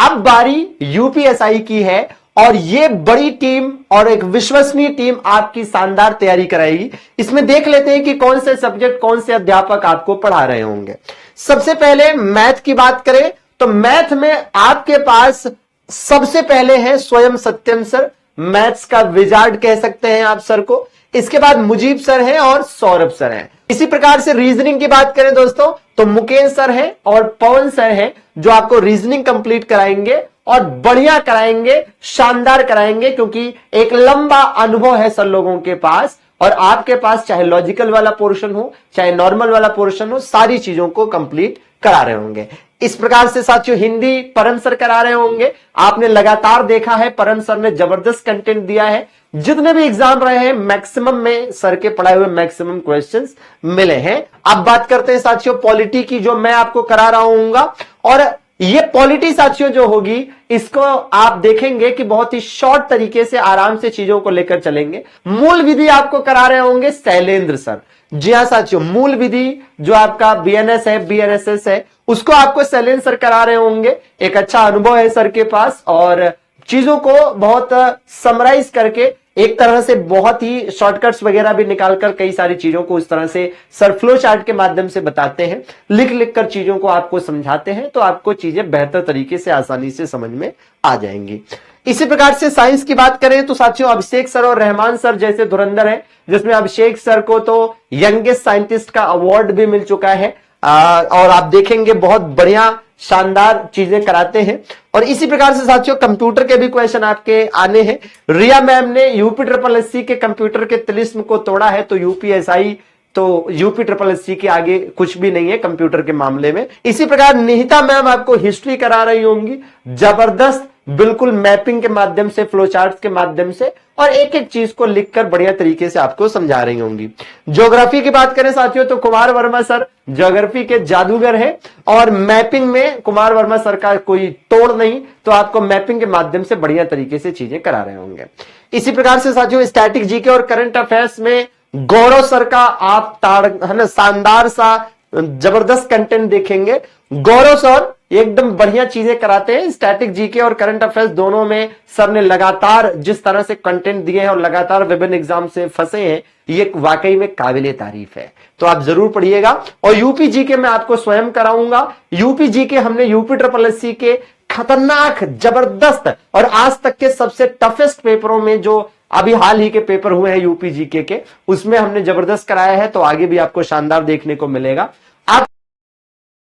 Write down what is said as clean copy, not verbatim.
अब बारी यूपीएसआई की है और ये बड़ी टीम और एक विश्वसनीय टीम आपकी शानदार तैयारी कराएगी। इसमें देख लेते हैं कि कौन से सब्जेक्ट, कौन से अध्यापक आपको पढ़ा रहे होंगे। सबसे पहले मैथ की बात करें तो मैथ में आपके पास सबसे पहले है स्वयं सत्यम सर, मैथ्स का विजार्ड कह सकते हैं आप सर को। इसके बाद मुजीब सर हैं और सौरभ सर हैं। इसी प्रकार से रीजनिंग की बात करें दोस्तों तो मुकेश सर हैं और पवन सर हैं जो आपको रीजनिंग कंप्लीट कराएंगे और बढ़िया कराएंगे, शानदार कराएंगे, क्योंकि एक लंबा अनुभव है सर लोगों के पास और आपके पास चाहे लॉजिकल वाला पोर्शन हो चाहे नॉर्मल वाला पोर्शन हो, सारी चीजों को कंप्लीट करा रहे होंगे। इस प्रकार से साथियों हिंदी परम सर करा रहे होंगे। आपने लगातार देखा है परम सर ने जबरदस्त कंटेंट दिया है। जितने भी एग्जाम रहे हैं मैक्सिमम में सर के पढ़ाए हुए मैक्सिमम क्वेश्चंस मिले हैं। अब बात करते हैं साथियों पॉलिटी की, जो मैं आपको करा रहा हूंगा। और ये पॉलिटी साथियों जो होगी इसको आप देखेंगे कि बहुत ही शॉर्ट तरीके से आराम से चीजों को लेकर चलेंगे। मूल विधि आपको करा रहे होंगे शैलेंद्र सर। जी हां साथियों, मूल विधि जो आपका बीएनएस है, बीएनएसएस है, उसको आपको शैलेंद्र सर करा रहे होंगे। एक अच्छा अनुभव है सर के पास और चीजों को बहुत समराइज करके एक तरह से बहुत ही शॉर्टकट्स वगैरह भी निकालकर कई सारी चीजों को उस तरह से सर फ्लो चार्ट के माध्यम से बताते हैं, लिख लिख कर चीजों को आपको समझाते हैं, तो आपको चीजें बेहतर तरीके से आसानी से समझ में आ जाएंगी। इसी प्रकार से साइंस की बात करें तो साथियों अभिषेक सर और रहमान सर जैसे धुरंधर है, जिसमें अभिषेक सर को तो यंगेस्ट साइंटिस्ट का अवार्ड भी मिल चुका है और आप देखेंगे बहुत बढ़िया शानदार चीजें कराते हैं। और इसी प्रकार से साथियों कंप्यूटर के भी क्वेश्चन आपके आने हैं। रिया मैम ने यूपी ट्रिपल एससी के कंप्यूटर के तिलिस्म को तोड़ा है, तो यूपीएसआई तो यूपी ट्रिपल एससी के आगे कुछ भी नहीं है कंप्यूटर के मामले में। इसी प्रकार निहिता मैम आपको हिस्ट्री करा रही होंगी, जबरदस्त, बिल्कुल मैपिंग के माध्यम से, फ्लो चार्ट के माध्यम से, और एक एक चीज को लिखकर बढ़िया तरीके से आपको समझा रही होंगी। ज्योग्राफी की बात करें साथियों तो कुमार वर्मा सर ज्योग्राफी के जादूगर है और मैपिंग में कुमार वर्मा सर का कोई तोड़ नहीं, तो आपको मैपिंग के माध्यम से बढ़िया तरीके से चीजें करा रहे होंगे। इसी प्रकार से साथियों स्टैटिक जीके और करंट अफेयर्स में गौरव सर का आप है ना शानदार सा जबरदस्त कंटेंट देखेंगे। गौरव सर एकदम बढ़िया चीजें कराते हैं। स्टैटिक जीके और करंट अफेयर्स दोनों में सर ने लगातार जिस तरह से कंटेंट दिए हैं और लगातार विभिन्न एग्जाम से फंसे हैं, ये वाकई में काबिले तारीफ है, तो आप जरूर पढ़िएगा। और यूपी जीके मैं आपको स्वयं कराऊंगा। यूपी जीके हमने यूपी ट्रिपल एससी के खतरनाक, जबरदस्त और आज तक के सबसे टफेस्ट पेपरों में, जो अभी हाल ही के पेपर हुए हैं यूपी जीके के, उसमें हमने जबरदस्त कराया है, तो आगे भी आपको शानदार देखने को मिलेगा।